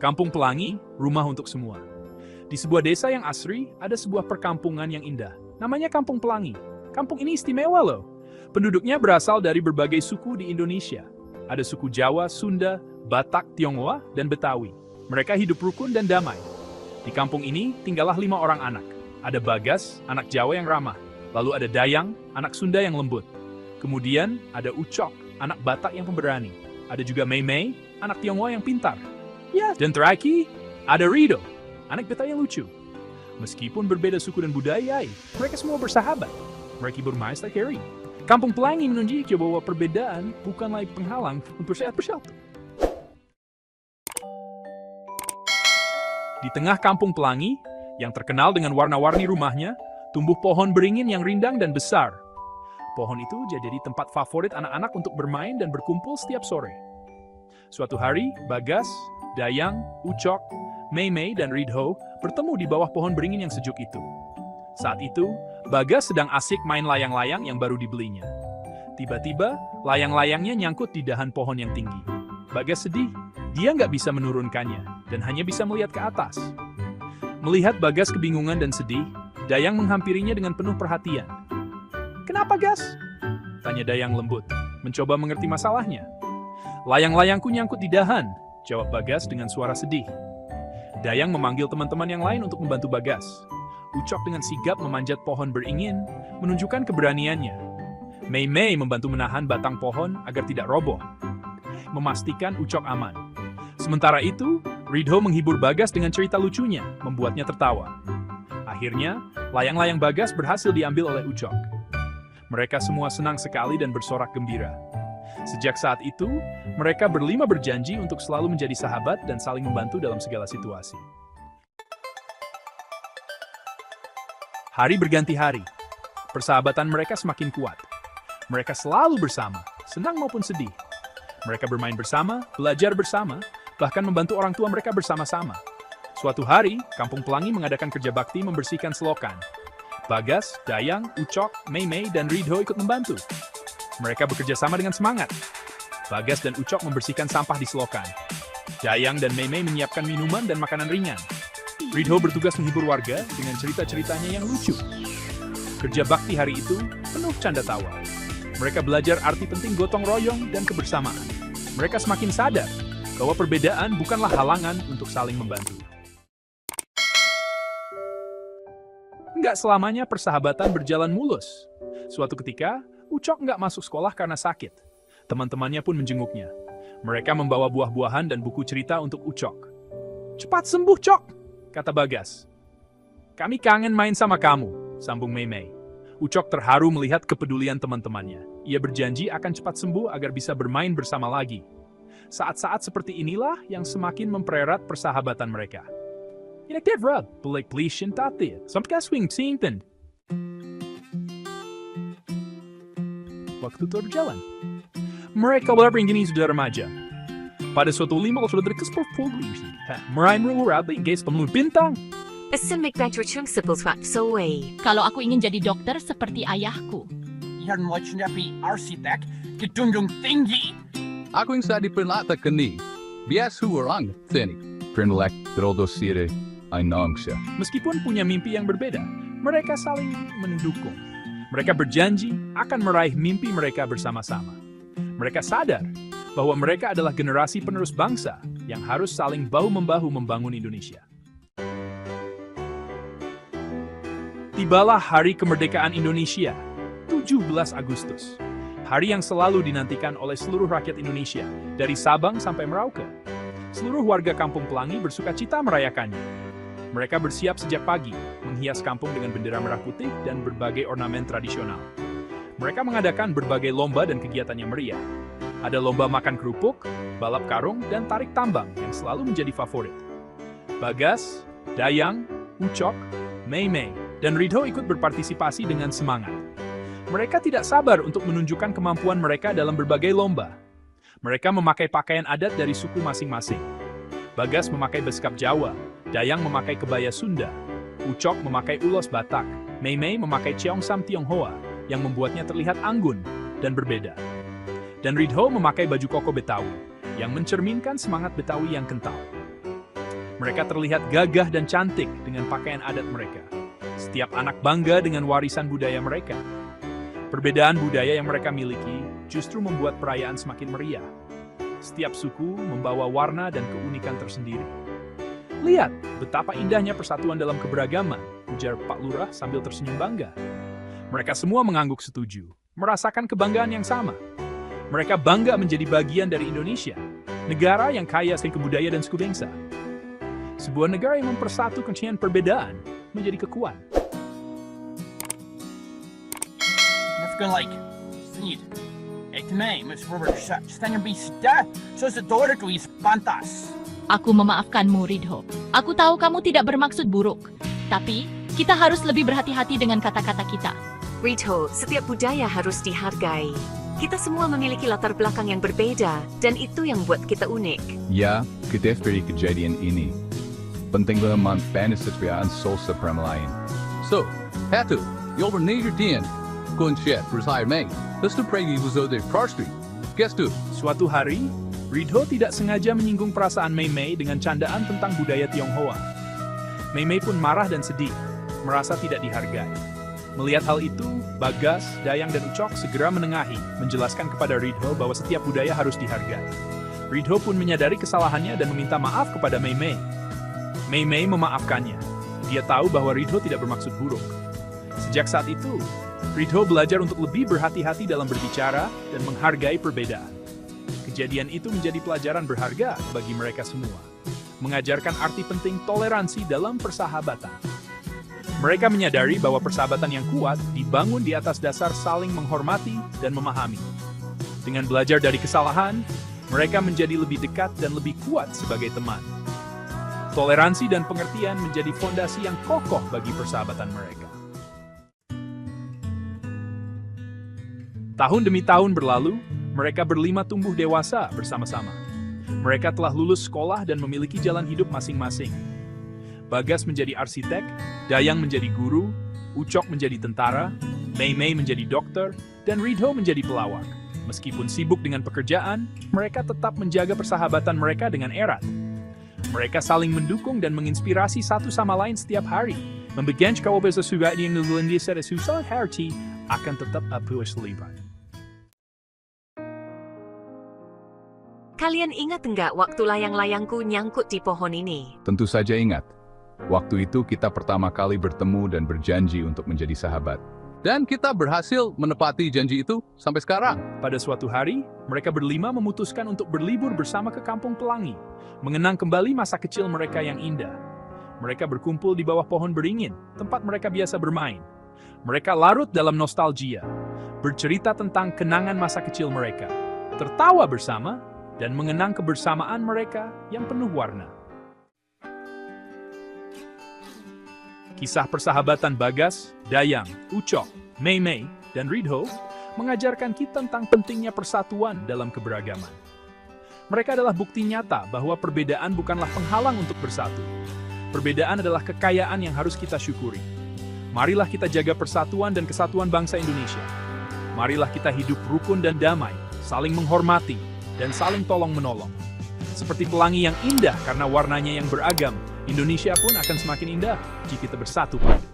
Kampung Pelangi, rumah untuk semua. Di sebuah desa yang asri, ada sebuah perkampungan yang indah. Namanya Kampung Pelangi. Kampung ini istimewa loh. Penduduknya berasal dari berbagai suku di Indonesia. Ada suku Jawa, Sunda, Batak, Tionghoa, dan Betawi. Mereka hidup rukun dan damai. Di kampung ini tinggallah 5 orang anak. Ada Bagas, anak Jawa yang ramah. Lalu ada Dayang, anak Sunda yang lembut. Kemudian ada Ucok, anak Batak yang pemberani. Ada juga Mei, anak Tionghoa yang pintar. Ya, dan terakhir ada Rido, anak Betawi yang lucu. Meskipun berbeda suku dan budaya, mereka semua bersahabat. Mereka bermain setiap hari. Kampung Pelangi menunjukkan bahwa perbedaan bukanlah penghalang untuk sehat bersatu. Di tengah Kampung Pelangi, yang terkenal dengan warna-warni rumahnya, tumbuh pohon beringin yang rindang dan besar. Pohon itu jadi tempat favorit anak-anak untuk bermain dan berkumpul setiap sore. Suatu hari, Bagas, Dayang, Ucok, Mei, dan Ridho bertemu di bawah pohon beringin yang sejuk itu. Saat itu, Bagas sedang asik main layang-layang yang baru dibelinya. Tiba-tiba, layang-layangnya nyangkut di dahan pohon yang tinggi. Bagas sedih, dia nggak bisa menurunkannya, dan hanya bisa melihat ke atas. Melihat Bagas kebingungan dan sedih, Dayang menghampirinya dengan penuh perhatian. "Kenapa, Gas?" tanya Dayang lembut, mencoba mengerti masalahnya. "Layang-layangku nyangkut di dahan," jawab Bagas dengan suara sedih. Dayang memanggil teman-teman yang lain untuk membantu Bagas. Ucok dengan sigap memanjat pohon beringin, menunjukkan keberaniannya. Mei membantu menahan batang pohon agar tidak roboh, memastikan Ucok aman. Sementara itu, Ridho menghibur Bagas dengan cerita lucunya, membuatnya tertawa. Akhirnya, layang-layang Bagas berhasil diambil oleh Ucok. Mereka semua senang sekali dan bersorak gembira. Sejak saat itu, mereka berlima berjanji untuk selalu menjadi sahabat dan saling membantu dalam segala situasi. Hari berganti hari. Persahabatan mereka semakin kuat. Mereka selalu bersama, senang maupun sedih. Mereka bermain bersama, belajar bersama, bahkan membantu orang tua mereka bersama-sama. Suatu hari, Kampung Pelangi mengadakan kerja bakti membersihkan selokan. Bagas, Dayang, Ucok, Mei, dan Ridho ikut membantu. Mereka bekerja sama dengan semangat. Bagas dan Ucok membersihkan sampah di selokan. Dayang dan Mei menyiapkan minuman dan makanan ringan. Ridho bertugas menghibur warga dengan cerita-ceritanya yang lucu. Kerja bakti hari itu penuh canda tawa. Mereka belajar arti penting gotong royong dan kebersamaan. Mereka semakin sadar bahwa perbedaan bukanlah halangan untuk saling membantu. Nggak selamanya persahabatan berjalan mulus. Suatu ketika, Ucok nggak masuk sekolah karena sakit. Teman-temannya pun menjenguknya. Mereka membawa buah-buahan dan buku cerita untuk Ucok. "Cepat sembuh, Cok," kata Bagas. "Kami kangen main sama kamu," sambung Mei. Ucok terharu melihat kepedulian teman-temannya. Ia berjanji akan cepat sembuh agar bisa bermain bersama lagi. Saat-saat seperti inilah yang semakin mempererat persahabatan mereka. Inaktifrad, balik plishin tatit, sampai swing singten. Waktu terus berjalan. Mereka berbingkini sudah remaja. Pada suatu lima sudah dekat sepuluh. Meraih merurat guys pemenuh bintang. Kalau aku ingin jadi dokter seperti ayahku. Yang mau jadi arsitek, gedung tinggi. Aku yang saat diperlatakan ni, bias orang sini. Pernelak terodosire, ainangsa. Meskipun punya mimpi yang berbeda, mereka saling mendukung. Mereka berjanji akan meraih mimpi mereka bersama-sama. Mereka sadar bahwa mereka adalah generasi penerus bangsa yang harus saling bahu-membahu membangun Indonesia. Tibalah Hari Kemerdekaan Indonesia, 17 Agustus. Hari yang selalu dinantikan oleh seluruh rakyat Indonesia, dari Sabang sampai Merauke. Seluruh warga Kampung Pelangi bersukacita merayakannya. Mereka bersiap sejak pagi, menghias kampung dengan bendera merah putih dan berbagai ornamen tradisional. Mereka mengadakan berbagai lomba dan kegiatan yang meriah. Ada lomba makan kerupuk, balap karung, dan tarik tambang yang selalu menjadi favorit. Bagas, Dayang, Ucok, Mei, dan Ridho ikut berpartisipasi dengan semangat. Mereka tidak sabar untuk menunjukkan kemampuan mereka dalam berbagai lomba. Mereka memakai pakaian adat dari suku masing-masing. Bagas memakai beskap Jawa, Dayang memakai kebaya Sunda, Ucok memakai ulos Batak, Mei memakai Cheongsam Tionghoa yang membuatnya terlihat anggun dan berbeda. Dan Ridho memakai baju koko Betawi yang mencerminkan semangat Betawi yang kental. Mereka terlihat gagah dan cantik dengan pakaian adat mereka. Setiap anak bangga dengan warisan budaya mereka. Perbedaan budaya yang mereka miliki justru membuat perayaan semakin meriah. Setiap suku membawa warna dan keunikan tersendiri. Lihat betapa indahnya persatuan dalam keberagaman, ujar Pak Lurah sambil tersenyum bangga. Mereka semua mengangguk setuju, merasakan kebanggaan yang sama. Mereka bangga menjadi bagian dari Indonesia, negara yang kaya akan budaya dan suku bangsa. Sebuah negara yang mempersatukan perbedaan menjadi kekuatan. Like, Sneed. Ik mij, Miss Robert, stangen bisa, zoals het door is pantas. Aku memaafkanmu, Ridho. Aku tahu kamu tidak bermaksud buruk. Tapi, kita harus lebih berhati-hati dengan kata-kata kita. Ridho, setiap budaya harus dihargai. Kita semua memiliki latar belakang yang berbeda, dan itu yang buat kita unik. Ya, kita dari kejadian ini. Pentinglah mempenetrasikan sosial lain. So, Hatu, you'll berneder dien. Kunchef, bersahar Mei. Lestu pregi wuzode prastri. Guess tu. Suatu hari, Ridho tidak sengaja menyinggung perasaan Mei Mei dengan candaan tentang budaya Tionghoa. Mei Mei pun marah dan sedih, merasa tidak dihargai. Melihat hal itu, Bagas, Dayang, dan Ucok segera menengahi, menjelaskan kepada Ridho bahwa setiap budaya harus dihargai. Ridho pun menyadari kesalahannya dan meminta maaf kepada Mei Mei. Mei Mei memaafkannya. Dia tahu bahwa Ridho tidak bermaksud buruk. Sejak saat itu, Ridho belajar untuk lebih berhati-hati dalam berbicara dan menghargai perbedaan. Kejadian itu menjadi pelajaran berharga bagi mereka semua, mengajarkan arti penting toleransi dalam persahabatan. Mereka menyadari bahwa persahabatan yang kuat dibangun di atas dasar saling menghormati dan memahami. Dengan belajar dari kesalahan, mereka menjadi lebih dekat dan lebih kuat sebagai teman. Toleransi dan pengertian menjadi fondasi yang kokoh bagi persahabatan mereka. Tahun demi tahun berlalu, mereka berlima tumbuh dewasa bersama-sama. Mereka telah lulus sekolah dan memiliki jalan hidup masing-masing. Bagas menjadi arsitek, Dayang menjadi guru, Ucok menjadi tentara, Mei Mei menjadi dokter, dan Ridho menjadi pelawak. Meskipun sibuk dengan pekerjaan, mereka tetap menjaga persahabatan mereka dengan erat. Mereka saling mendukung dan menginspirasi satu sama lain setiap hari. Membagikan kawasan sesuatu yang dilindungi secara susah hati akan tetap terlibat. Kalian ingat enggak waktu layang-layangku nyangkut di pohon ini? Tentu saja ingat. Waktu itu kita pertama kali bertemu dan berjanji untuk menjadi sahabat. Dan kita berhasil menepati janji itu sampai sekarang. Pada suatu hari, mereka berlima memutuskan untuk berlibur bersama ke Kampung Pelangi, mengenang kembali masa kecil mereka yang indah. Mereka berkumpul di bawah pohon beringin, tempat mereka biasa bermain. Mereka larut dalam nostalgia, bercerita tentang kenangan masa kecil mereka, tertawa bersama, dan mengenang kebersamaan mereka yang penuh warna. Kisah persahabatan Bagas, Dayang, Ucok, Mei Mei, dan Ridho mengajarkan kita tentang pentingnya persatuan dalam keberagaman. Mereka adalah bukti nyata bahwa perbedaan bukanlah penghalang untuk bersatu. Perbedaan adalah kekayaan yang harus kita syukuri. Marilah kita jaga persatuan dan kesatuan bangsa Indonesia. Marilah kita hidup rukun dan damai, saling menghormati, dan saling tolong-menolong. Seperti pelangi yang indah karena warnanya yang beragam, Indonesia pun akan semakin indah jika kita bersatu padu.